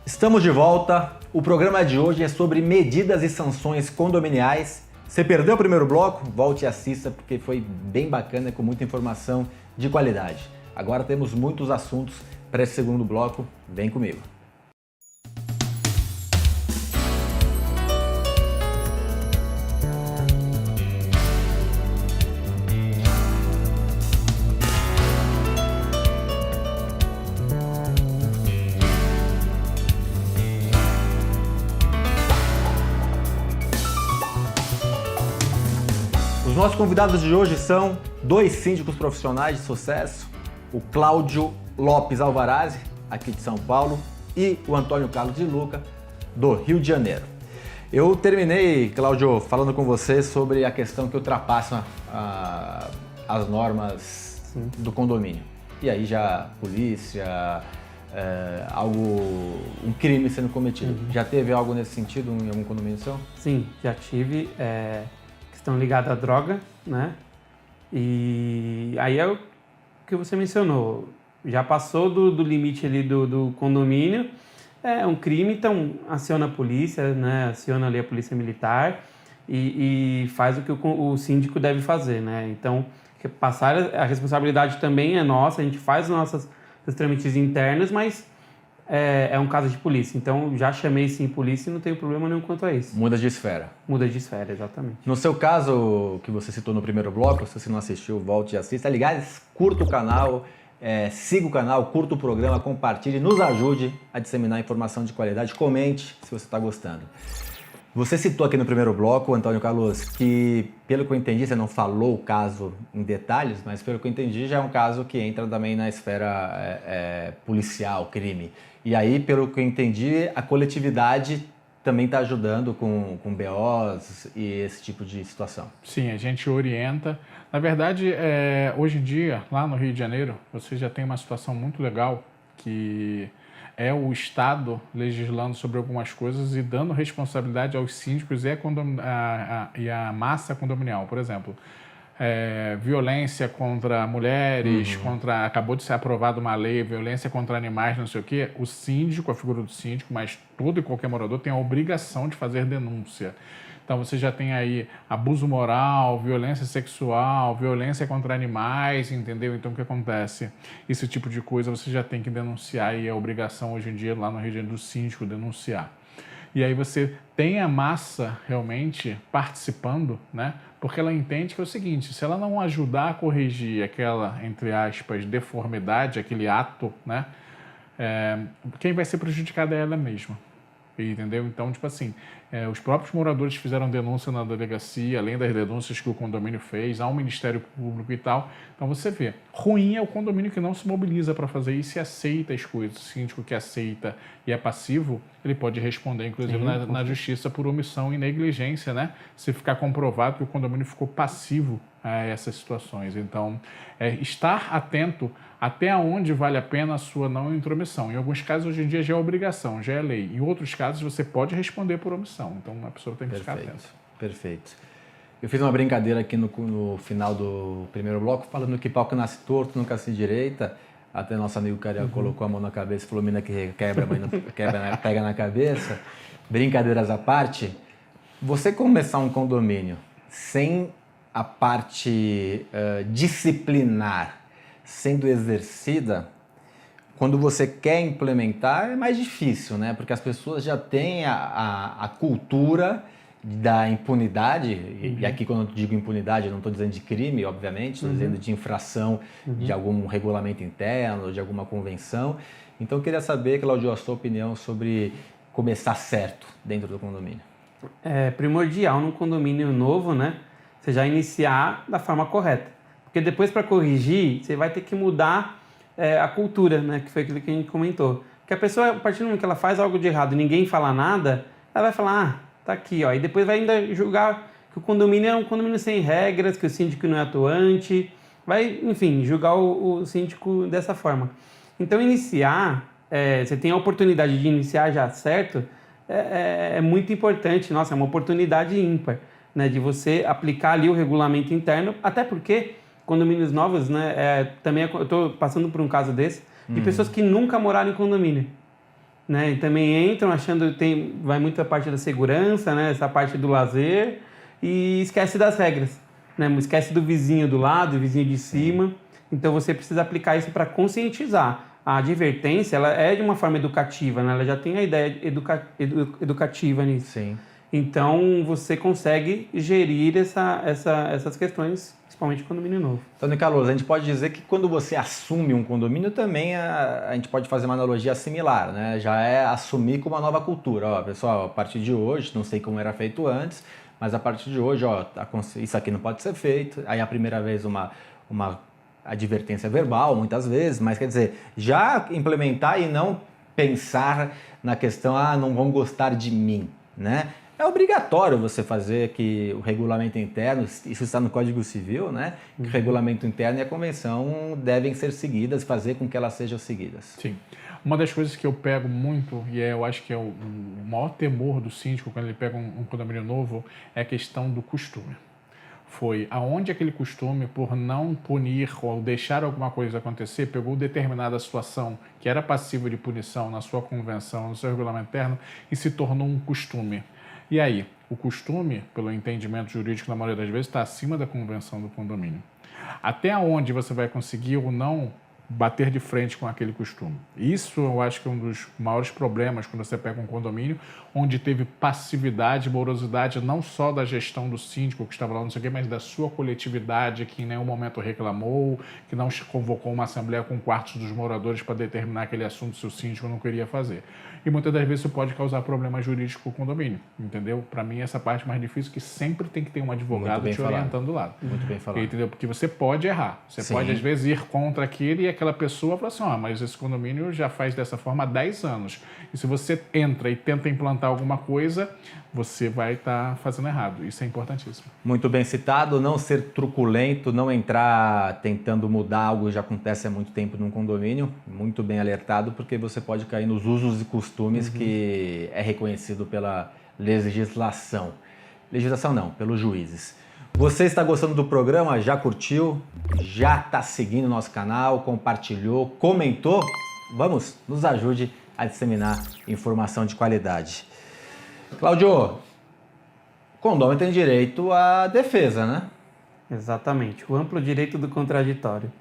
Estamos de volta. O programa de hoje é sobre medidas e sanções condominiais. Você perdeu o primeiro bloco? Volte e assista porque foi bem bacana, com muita informação de qualidade. Agora temos muitos assuntos para esse segundo bloco. Vem comigo. Os nossos convidados de hoje são dois síndicos profissionais de sucesso, o Cláudio Lopes Alvarazzi, aqui de São Paulo, e o Antônio Carlos de Luca, do Rio de Janeiro. Eu terminei, Cláudio, falando com você sobre a questão que ultrapassa as normas do condomínio. E aí já polícia, um crime sendo cometido. Já teve algo nesse sentido em algum condomínio seu? Sim, já tive. Questão ligada à droga, né? E aí é o que você mencionou, já passou do limite ali do condomínio, é um crime, então aciona a polícia, né? Aciona ali a polícia militar e faz o que o síndico deve fazer, né? Então, passar a responsabilidade também é nossa, a gente faz os trâmites internos, mas é um caso de polícia, então já chamei sim polícia e não tenho problema nenhum quanto a isso. Muda de esfera. Muda de esfera, exatamente. No seu caso, que você citou no primeiro bloco, se você não assistiu, volte e assista. Aliás, curta o canal, siga o canal, curta o programa, compartilhe, nos ajude a disseminar informação de qualidade, comente se você está gostando. Você citou aqui no primeiro bloco, Antônio Carlos, que pelo que eu entendi, você não falou o caso em detalhes, mas pelo que eu entendi já é um caso que entra também na esfera policial, crime. E aí, pelo que eu entendi, a coletividade também está ajudando com BOs e esse tipo de situação. Sim, a gente orienta. Na verdade, hoje em dia, lá no Rio de Janeiro, você já tem uma situação muito legal que é o Estado legislando sobre algumas coisas e dando responsabilidade aos síndicos e a massa condominial. Por exemplo, violência contra mulheres, acabou de ser aprovada uma lei, violência contra animais, não sei o quê. O síndico, a figura do síndico, mas todo e qualquer morador tem a obrigação de fazer denúncia. Então você já tem aí abuso moral, violência sexual, violência contra animais, entendeu? Então o que acontece? Esse tipo de coisa você já tem que denunciar e é obrigação hoje em dia lá no Rio de Janeiro do síndico denunciar. E aí você tem a massa realmente participando, né? Porque ela entende que é o seguinte, se ela não ajudar a corrigir aquela, entre aspas, deformidade, aquele ato, né? Quem vai ser prejudicado é ela mesma. Entendeu? Então, tipo assim, os próprios moradores fizeram denúncia na delegacia, além das denúncias que o condomínio fez, ao Ministério Público e tal. Então você vê, ruim é o condomínio que não se mobiliza para fazer isso e aceita as coisas. O síndico que aceita e é passivo, ele pode responder, inclusive, na justiça por omissão e negligência, né? Se ficar comprovado que o condomínio ficou passivo a essas situações. Então, estar atento até onde vale a pena a sua não intromissão. Em alguns casos, hoje em dia, já é obrigação, já é lei. Em outros casos, você pode responder por omissão. Então, a pessoa tem que ficar atenta. Perfeito. Eu fiz uma brincadeira aqui no final do primeiro bloco, falando que pau que nasce torto, nunca se direita. Até nosso amigo Carioca colocou a mão na cabeça e falou, mina que quebra, mas não pega na cabeça. Brincadeiras à parte, você começar um condomínio sem a parte disciplinar sendo exercida, quando você quer implementar é mais difícil, né? Porque as pessoas já têm a cultura da impunidade, e aqui quando eu digo impunidade eu não estou dizendo de crime, obviamente, estou dizendo de infração de algum regulamento interno, de alguma convenção. Então eu queria saber, Cláudio, a sua opinião sobre começar certo dentro do condomínio. É primordial num condomínio novo, né? Você já iniciar da forma correta. Porque depois, para corrigir, você vai ter que mudar a cultura, né? Que foi aquilo que a gente comentou. Que a pessoa, a partir do momento que ela faz algo de errado e ninguém fala nada, ela vai falar, tá aqui, ó. E depois vai ainda julgar que o condomínio é um condomínio sem regras, que o síndico não é atuante. Vai, enfim, julgar o síndico dessa forma. Então, iniciar, você tem a oportunidade de iniciar já certo, é muito importante. Nossa, é uma oportunidade ímpar, né? De você aplicar ali o regulamento interno, até porque condomínios novos, né? Também eu estou passando por um caso desse, de pessoas que nunca moraram em condomínio. né? E também entram achando que vai muito a parte da segurança, né? Essa parte do lazer e esquece das regras, né? Esquece do vizinho do lado, do vizinho de cima. Então você precisa aplicar isso para conscientizar. A advertência, ela é de uma forma educativa, né? Ela já tem a ideia educativa nisso. Sim. Então você consegue gerir essas questões, principalmente condomínio novo. Então, Carlos, a gente pode dizer que quando você assume um condomínio também a gente pode fazer uma analogia similar, né? Já é assumir com uma nova cultura. Ó, pessoal, a partir de hoje, não sei como era feito antes, mas a partir de hoje, ó, isso aqui não pode ser feito. Aí a primeira vez uma advertência verbal, muitas vezes, mas quer dizer, já implementar e não pensar na questão, não vão gostar de mim, né? É obrigatório você fazer que o regulamento interno, isso está no Código Civil, né? Que o regulamento interno e a convenção devem ser seguidas, fazer com que elas sejam seguidas. Sim. Uma das coisas que eu pego muito, e eu acho que é o maior temor do síndico quando ele pega um condomínio novo, é a questão do costume. Foi aonde aquele costume, por não punir ou deixar alguma coisa acontecer, pegou determinada situação que era passível de punição na sua convenção, no seu regulamento interno, e se tornou um costume. E aí, o costume, pelo entendimento jurídico, na maioria das vezes, está acima da convenção do condomínio. Até onde você vai conseguir ou não bater de frente com aquele costume. Isso eu acho que é um dos maiores problemas quando você pega um condomínio onde teve passividade, morosidade, não só da gestão do síndico que estava lá, não sei o quê, mas da sua coletividade que em nenhum momento reclamou, que não convocou uma assembleia com quartos dos moradores para determinar aquele assunto se o síndico não queria fazer. E muitas das vezes isso pode causar problemas jurídicos para o condomínio, entendeu? Para mim, essa parte mais difícil que sempre tem que ter um advogado te orientando do lado. Muito bem falado. Entendeu? Porque você pode errar. Você pode, às vezes, ir contra aquele e aquela pessoa fala assim, mas esse condomínio já faz dessa forma há 10 anos. E se você entra e tenta implantar alguma coisa, você vai estar fazendo errado. Isso é importantíssimo. Muito bem citado, não ser truculento, não entrar tentando mudar algo que já acontece há muito tempo num condomínio. Muito bem alertado, porque você pode cair nos usos e costumes que é reconhecido pela legislação. Legislação não, pelos juízes. Você está gostando do programa? Já curtiu? Já está seguindo o nosso canal? Compartilhou? Comentou? Vamos, nos ajude a disseminar informação de qualidade. Cláudio, condomínio tem direito à defesa, né? Exatamente, o amplo direito do contraditório,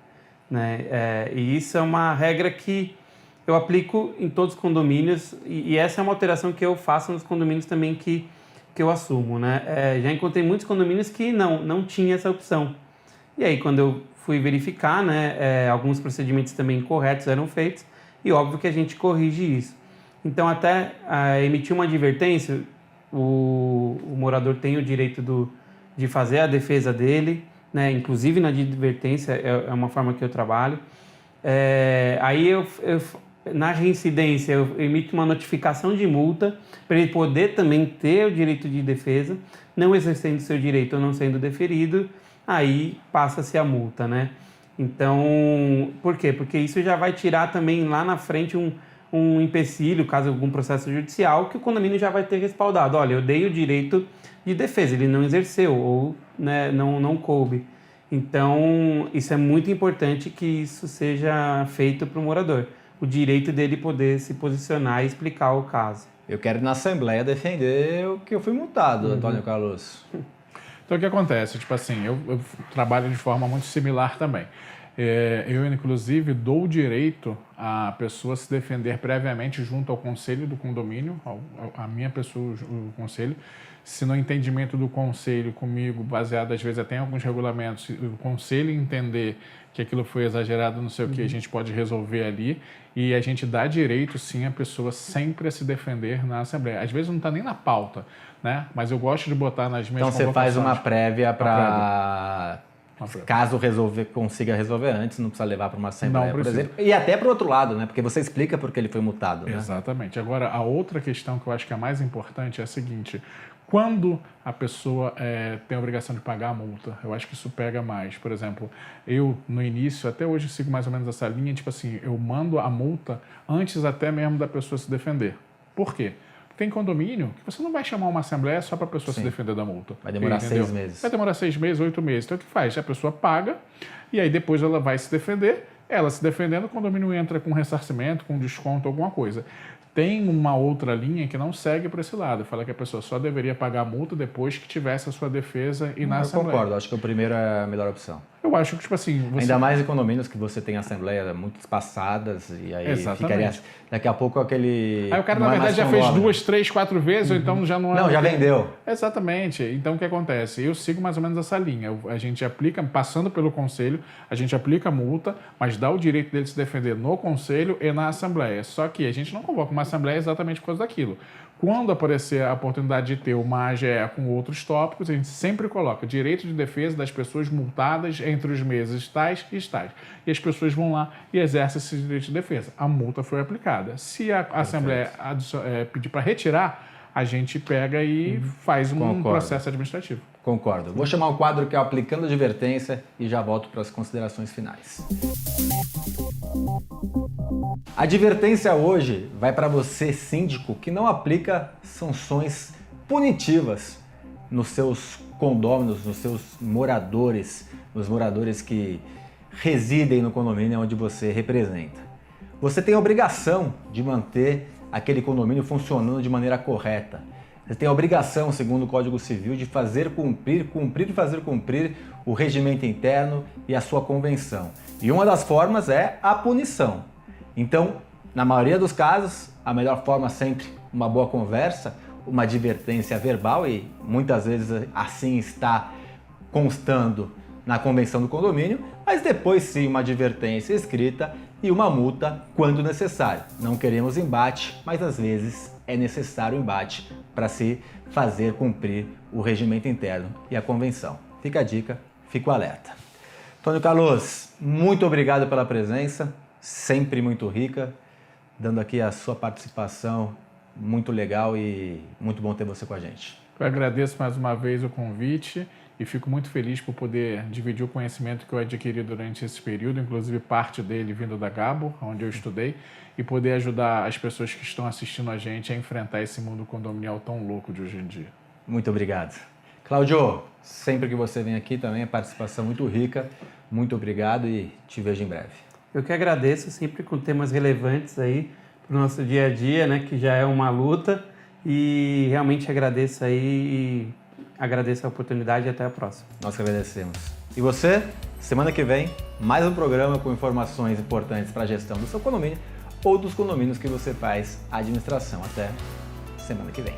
né? E isso é uma regra que eu aplico em todos os condomínios e essa é uma alteração que eu faço nos condomínios também que eu assumo, né? Já encontrei muitos condomínios que não tinha essa opção. E aí, quando eu fui verificar, né, alguns procedimentos também incorretos eram feitos e óbvio que a gente corrige isso. Então, até emitir uma advertência, o morador tem o direito de fazer a defesa dele, né? Inclusive na advertência é uma forma que eu trabalho. Aí na reincidência eu emito uma notificação de multa para ele poder também ter o direito de defesa, não exercendo seu direito ou não sendo deferido, aí passa-se a multa, né? Então, por quê? Porque isso já vai tirar também lá na frente um empecilho, caso algum processo judicial, que o condomínio já vai ter respaldado. Olha, eu dei o direito de defesa, ele não exerceu ou, né, não coube. Então, isso é muito importante que isso seja feito para o morador. O direito dele poder se posicionar e explicar o caso. Eu quero ir na Assembleia defender o que eu fui multado, Antônio Carlos. Então, o que acontece? Tipo assim, eu trabalho de forma muito similar também. Eu, inclusive, dou o direito à pessoa se defender previamente junto ao conselho do condomínio, a minha pessoa, o conselho. Se no entendimento do conselho comigo, baseado às vezes até em alguns regulamentos, o conselho entender que aquilo foi exagerado, não sei o que, a gente pode resolver ali e a gente dá direito, sim, à pessoa sempre a se defender na Assembleia. Às vezes não está nem na pauta, né? Mas eu gosto de botar nas minhas convocações. Então você faz uma prévia para... Caso consiga resolver antes, não precisa levar para uma Assembleia, por exemplo. E até para o outro lado, né? Porque você explica por que ele foi multado. Né? Exatamente. Agora, a outra questão que eu acho que é a mais importante é a seguinte: quando a pessoa tem a obrigação de pagar a multa, eu acho que isso pega mais. Por exemplo, eu, no início, até hoje sigo mais ou menos essa linha, tipo assim, eu mando a multa antes até mesmo da pessoa se defender. Por quê? Tem condomínio que você não vai chamar uma assembleia só para a pessoa se defender da multa. Vai demorar 6 meses. Vai demorar 6 meses, 8 meses. Então, o que faz? A pessoa paga e aí depois ela vai se defender. Ela se defendendo, o condomínio entra com ressarcimento, com desconto, alguma coisa. tem uma outra linha que não segue para esse lado. Fala que a pessoa só deveria pagar a multa depois que tivesse a sua defesa e na Eu Assembleia. concordo, acho que o primeiro é a melhor opção. Eu acho que, tipo assim... Ainda mais em condomínios que você tem assembleia muito espaçadas e aí Exatamente. ficaria daqui a pouco aquele... Aí o cara, não na é mais verdade, já fez condomínio. 2, 3, 4 vezes, ou então já não é... Não, já vendeu. Exatamente. Então, o que acontece? Eu sigo mais ou menos essa linha. A gente aplica, passando pelo conselho, a gente aplica a multa, mas dá o direito dele se defender no conselho e na assembleia. Só que a gente não convoca uma assembleia exatamente por causa daquilo. Quando aparecer a oportunidade de ter uma AGE com outros tópicos, a gente sempre coloca direito de defesa das pessoas multadas entre os meses tais e tais. E as pessoas vão lá e exercem esse direito de defesa. A multa foi aplicada. Se a Assembleia pedir para retirar, a gente pega e faz um Concordo. processo administrativo. Concordo. Vou chamar o quadro que é o Aplicando Advertência e já volto para as considerações finais. A advertência hoje vai para você, síndico, que não aplica sanções punitivas nos seus condôminos, nos seus moradores, nos moradores que residem no condomínio onde você representa. Você tem a obrigação de manter aquele condomínio funcionando de maneira correta. Você tem a obrigação, segundo o Código Civil, de fazer cumprir e fazer cumprir o regimento interno e a sua convenção. E uma das formas é a punição. Então, na maioria dos casos, a melhor forma sempre uma boa conversa, uma advertência verbal, e muitas vezes assim está constando na convenção do condomínio, mas depois sim uma advertência escrita e uma multa quando necessário. Não queremos embate, mas às vezes é necessário embate para se fazer cumprir o regimento interno e a convenção. Fica a dica, fica o alerta. Antônio Carlos, muito obrigado pela presença, sempre muito rica, dando aqui a sua participação, muito legal e muito bom ter você com a gente. Eu agradeço mais uma vez o convite e fico muito feliz por poder dividir o conhecimento que eu adquiri durante esse período, inclusive parte dele vindo da Gabo, onde eu estudei, e poder ajudar as pessoas que estão assistindo a gente a enfrentar esse mundo condominial tão louco de hoje em dia. Muito obrigado. Cláudio, sempre que você vem aqui também, a participação muito rica, muito obrigado e te vejo em breve. Eu que agradeço, sempre com temas relevantes aí para o nosso dia a dia, né, que já é uma luta, e realmente agradeço aí e agradeço a oportunidade e até a próxima. Nós que agradecemos. E você, semana que vem, mais um programa com informações importantes para a gestão do seu condomínio ou dos condomínios que você faz a administração. Até semana que vem.